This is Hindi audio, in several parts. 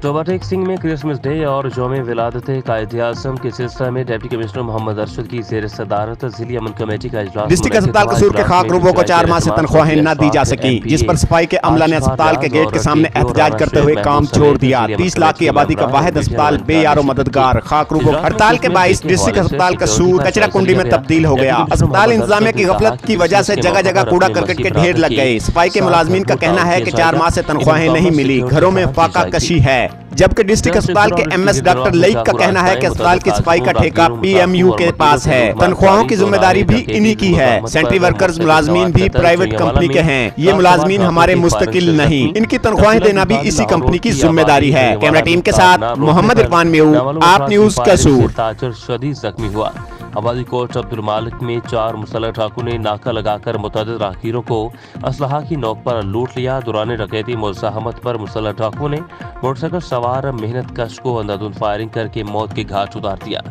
टोबाटेक सिंह में क्रिसमस डे और यौम विलादत कायद-ए-आज़म के सिलसिले में डिप्टी कमिश्नर मोहम्मद अरशद की ज़ेर सदारत ज़िली अमन कमेटी का इजलास। डिस्ट्रिक्ट अस्पताल कसूर के खाक रूबों को 4 माह से तनख्वाहें न दी जा सकी, जिस पर सफाई के अमला ने अस्पताल के गेट के सामने एहतजाज करते हुए काम छोड़ दिया। 30 लाख की आबादी का वाहिद अस्पताल बेयारो मददगार खाक रूबों हड़ताल के बाईस डिस्ट्रिक्ट अस्पताल कसूर कचरा कुंडी में तब्दील हो गया। अस्पताल इंतजामिया की गफलत की वजह से जगह जगह कूड़ा करकट के ढेर लग गए। सफाई के मुलाजमीन का कहना है कि 4 माह से तनख्वाहें नहीं मिली, घरों में फाका कशी है। जबकि डिस्ट्रिक्ट अस्पताल के एमएस डॉक्टर लईक का कहना है कि अस्पताल की सफाई का ठेका पीएमयू के पास है, तनख्वाहों की जिम्मेदारी भी इन्हीं की है। सेंट्री वर्कर्स मुलाजमीन भी प्राइवेट कंपनी के हैं, ये मुलाजमीन हमारे मुस्तकिल नहीं, इनकी तनख्वाहें देना भी इसी कंपनी की जिम्मेदारी है। कैमरा टीम के साथ मोहम्मद इरफान मेऊ, आप न्यूज कसूर। शदीद जख्मी हुआ। आबादी कोट अब्दुल मालिक में 4 मुसल्लह डाकू ने नाका लगाकर मुतअद्दिद राहगीरों को असलहा की नोक पर लूट लिया। दौरान डकैती मुज़ाहमत पर मुसल्लह डाकू ने मोटरसाइकिल सवार मेहनत कश को अंधाधुंध फायरिंग करके मौत के घाट उतार दिया।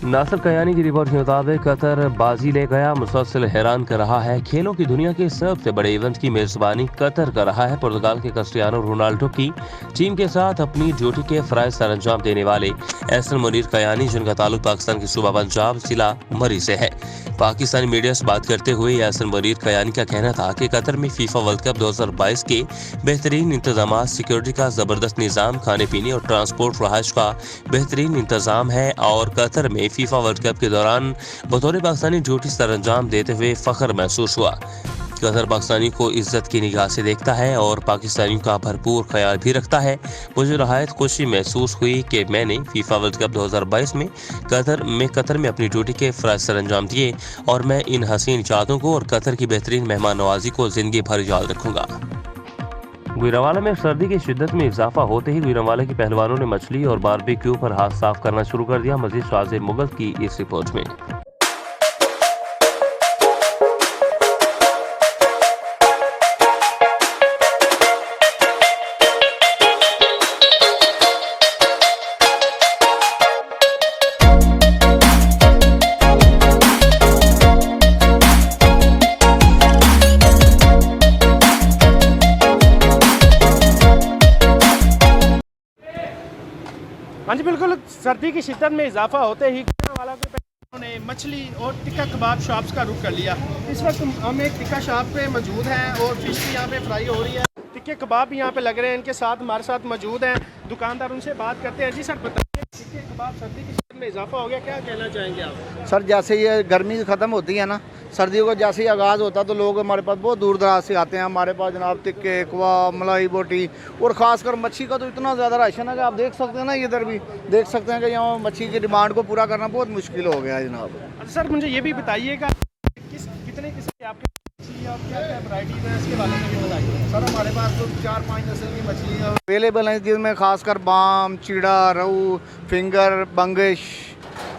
नासिर कयानी की रिपोर्ट के मुताबिक कतर बाजी ले गया, मुसलसल हैरान कर रहा है। खेलों की दुनिया के सबसे बड़े इवेंट की मेजबानी कतर कर रहा है। पुर्तगाल के क्रिस्टियानो रोनाल्डो की टीम के साथ अपनी ड्यूटी के फराइज सर अंजाम देने वाले एहसन मुनीर कयानी, जिनका ताल्लुक पाकिस्तान के सूबा पंजाब जिला मरी से है, पाकिस्तानी मीडिया से बात करते हुए एहसन मुनीर कयानी का कहना था कि कतर में फीफा वर्ल्ड कप 2022 के बेहतरीन इंतजाम, सिक्योरिटी का जबरदस्त निज़ाम, खाने पीने और ट्रांसपोर्ट रहायश का बेहतरीन इंतजाम है और कतर में फीफा वर्ल्ड कप के दौरान बतौर पाकिस्तानी ड्यूटी सर अंजाम देते हुए फख्र महसूस हुआ। कतर पाकिस्तानी को इज्जत की निगाह से देखता है और पाकिस्तानियों का भरपूर ख्याल भी रखता है। मुझे नहायत खुशी महसूस हुई कि मैंने फीफा वर्ल्ड कप 2022 में कतर में अपनी ड्यूटी के फराइज सर अंजाम दिए और मैं इन हसीन चाहतों को और कतर की बेहतरीन मेहमान नवाजी को जिंदगी भर याद रखूंगा। गुजरांवाला में सर्दी की शिद्दत में इजाफा होते ही गुजरांवाला के पहलवानों ने मछली और बारबेक्यू पर हाथ साफ करना शुरू कर दिया। मजीद शाज़ मुगल की इस रिपोर्ट में। हाँ जी बिल्कुल, सर्दी की शिद्दत में इजाफा होते ही गुजरांवाला के पहलवानों ने मछली और टिक्का कबाब शॉप्स का रुख कर लिया। इस वक्त हम एक टिक्का शॉप पे मौजूद हैं और फिश भी यहाँ पे फ्राई हो रही है, टिक्के कबाब भी यहाँ पे लग रहे हैं। इनके साथ हमारे साथ मौजूद हैं दुकानदार, उनसे बात करते हैं। जी सर बताइए, टिक्के कबाब सर्दी की शिद्दत में इजाफा हो गया, क्या कहना चाहेंगे आप? सर जैसे ये गर्मी ख़त्म होती है ना, सर्दियों का जैसे ही आगाज़ होता है तो लोग हमारे पास बहुत दूर दराज से आते हैं। हमारे पास जनाब टिक्के, कबाब, मलाई बोटी और ख़ासकर मच्छी का तो इतना ज़्यादा राशन है कि आप देख सकते हैं ना, इधर भी देख सकते हैं कि यहाँ मच्छी की डिमांड को पूरा करना बहुत मुश्किल हो गया है जनाब। अच्छा सर, मुझे ये भी बताइएगा कितने किस्म की आपकी मछली और क्या क्या वैराइटीज़ हैं, इसके बारे में भी बताइए। सर हमारे पास तो 4-5 नस्ल की मछली अवेलेबल हैं, जिसमें खासकर बाम, चिड़ा, रहू, फिंगर, बंगिश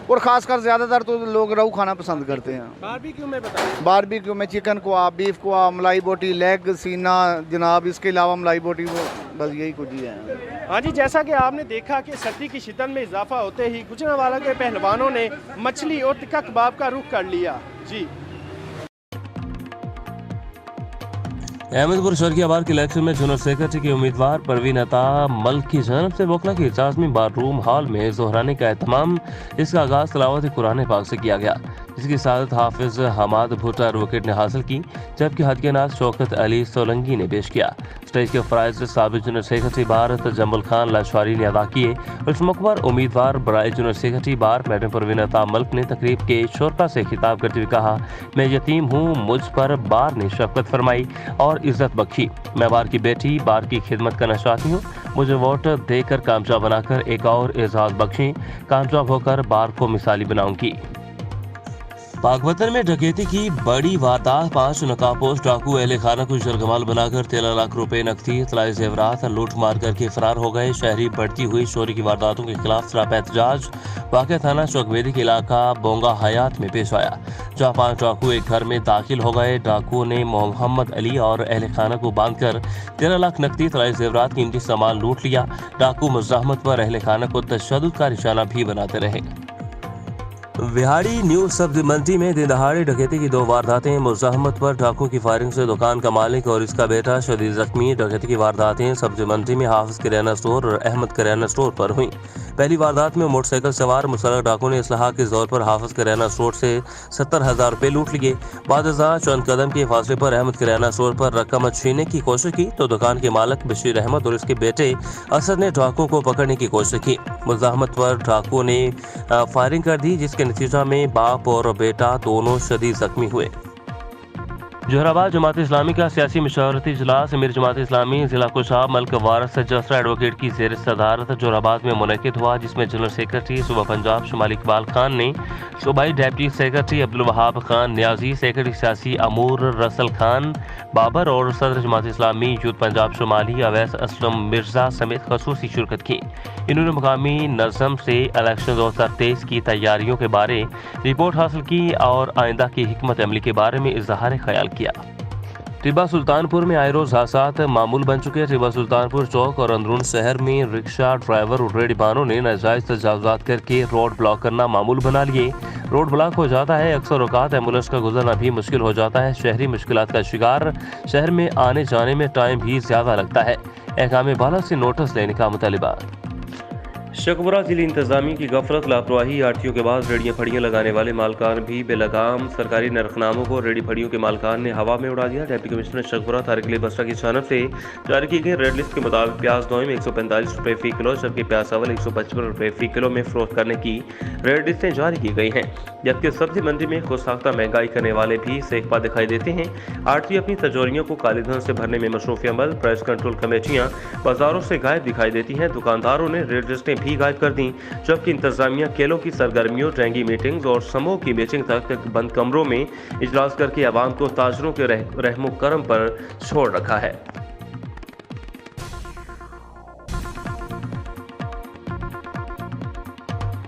और ख़ासकर ज़्यादातर तो लोग रहू खाना पसंद करते हैं। बारबेक्यू में बताइए। बारबेक्यू में चिकन कबाब, बीफ कबाब, मलाई बोटी, लेग, सीना जनाब, इसके अलावा मलाई बोटी, वो बस यही कुछ ही है। हाँ जी, जैसा कि आपने देखा कि सर्दी की शिद्दत में इजाफा होते ही गुजरांवाला के पहलवानों ने मछली और टिक्का कबाब का रुख कर लिया। जी अहमदपुर शहर की आबाद के इलेक्शन में जनरल सेक्रेटरी की उम्मीदवार परवीन अता मल्क की जानब से वकला की इजाज़त में बाथरूम हॉल में दोहराने का एहतमाम। इसका आगाज़ तिलावत कुरान पाक से किया गया, जिसकी सादत हाफिज हमाद भुट्टा एडवोकेट ने हासिल की, जबकि हदीनात शौकत अली सोलंगी ने पेश किया। स्टेज के फ़राइज़ साबिक़ जनरल सेक्रेटरी भारत जम्बल खान लाशवारी ने अदा किए। इस मौके पर उम्मीदवार बराए general secretary bar madam Parveen Atta Malik ने तकरीब के शोरका से खिताब करते हुए कहा, मैं यतीम हूँ, मुझ पर बार ने शफकत फरमाई और इज्जत बख्शी। मैं बार की बेटी, बार की खिदमत करना चाहती हूँ। मुझे वोट देकर कामयाब बनाकर एक और एजाज़ बख्शें। कामयाब होकर बार को मिसाली बनाऊंगी। पाकवतन में डकैती की बड़ी वारदात। 5 नकाबपोश डाकू अहले खाना को जरगमाल बनाकर 13 लाख रुपए नकदी, इतलाई जेवरात लूट मार करके फरार हो गए। शहरी बढ़ती हुई चोरी की वारदातों के खिलाफ सरापा एहतजाज वाक़या थाना चौकवेदी के इलाका बोंगा हयात में पेश आया, जहाँ 5 डाकू एक घर में दाखिल हो गए। डाकुओं ने मोहम्मद अली और अहले खाना को बांधकर 13 लाख नकदी, इतलाई जेवरात, कीमती सामान लूट लिया। डाकू मुज़ाहमत पर अहले खाना को तशद्दुद का निशाना भी बनाते रहे। विहाड़ी न्यू सब्जी मंडी में दिन दहाड़े डकैती की 2 वारदातें। मुज़ाहमत पर डाकुओं की फायरिंग से दुकान का मालिक और इसका बेटा शदीद जख्मी। डकैती की वारदातें सब्जी मंडी में हाफिज किराना स्टोर और अहमद किराना स्टोर पर हुई। पहली वारदात में मोटरसाइकिल सवार मुसल्लह डाकुओं ने इसलाहा के जोर पर हाफिज किराना स्टोर से 70,000 रुपये लूट लिए। बाद चंद कदम के फासले पर अहमद किराना स्टोर पर रकम छीनने की कोशिश की तो दुकान के मालिक बशीर अहमद और इसके बेटे असद ने डाकुओं को पकड़ने की कोशिश की। मुज़ाहमत पर डाकुओं ने फायरिंग कर दी, जिसके नतीजा में बाप और बेटा दोनों शदीद जख्मी हुए। जोहराबाद जमात इस्लामी का सियासी मशावरती इजलास अमीर जमात इस्लामी जिला कुशाब मलिक वारिस जसरा एडवोकेट की ज़ेर सदारत जोहराबाद में मुनक़िद हुआ, जिसमें जनरल सेक्रेटरी सूबा पंजाब शुमाली इकबाल खान ने, सूबाई deputy secretary Abdul Wahab Khan Niazi, secretary सियासी अमूर रसल खान बाबर और सदर जमात इस्लामी यूथ पंजाब शुमाली अवैस असलम मिर्जा समेत खसूसी शिरकत की। इन्होंने मुकामी नज़म से इलेक्शन 2023 की तैयारियों के बारे रिपोर्ट हासिल की और आइंदा की हिकमत अमली के बारे में इजहार ख्याल किया। टिब्बा सुल्तानपुर में आए रोज हादसात मामूल बन चुके। टिब्बा सुल्तानपुर चौक और अंदरून शहर में रिक्शा ड्राइवर और रेडीबानों ने नाजायज तजावुज़ात करके रोड ब्लॉक करना मामूल बना लिए। रोड ब्लॉक हो जाता है, अक्सर औकात एम्बुलेंस का गुजरना भी मुश्किल हो जाता है। शहरी मुश्किलात का शिकार, शहर में आने जाने में टाइम भी ज़्यादा लगता है। एहकाम बाला से नोटिस लेने का मुतालिबा। शकपुरा जिले इंतजामी की गफलत लापरवाही आरटीओ के बाद रेडियां फड़ियां लगाने वाले मालकान भी बेलगाम सरकारी नरखनामों को रेडी फड़ियों के मालकान ने हवा में उड़ा दिया। डिप्टी कमिश्नर शकपुरा तारिक अली बसरा की जानब से जारी की गई रेड लिस्ट के मुताबिक प्याज नोई में 145 रुपये फी किलो, जबकि प्याज चावल 155 रुपये फी किलो में फरोख्त करने की रेड लिस्टें जारी की गई हैं। जबकि सब्जी मंडी में खुदसाख्ता महंगाई करने वाले भी सेकपा दिखाई देते हैं। आरटीओ अपनी तजोरियों को काले धन से भरने में मसरूफ अमल, प्राइस कंट्रोल कमेटियाँ बाजारों से गायब दिखाई देती हैं। दुकानदारों ने रेड लिस्टें भी गायब कर दी, जबकि इंतजामिया खेलों की सरगर्मियों, ड्राइंगी मीटिंग्स और समूह की मैचिंग तक बंद कमरों में इजलास करके आवाम को ताजरों के रहमो करम पर छोड़ रखा है।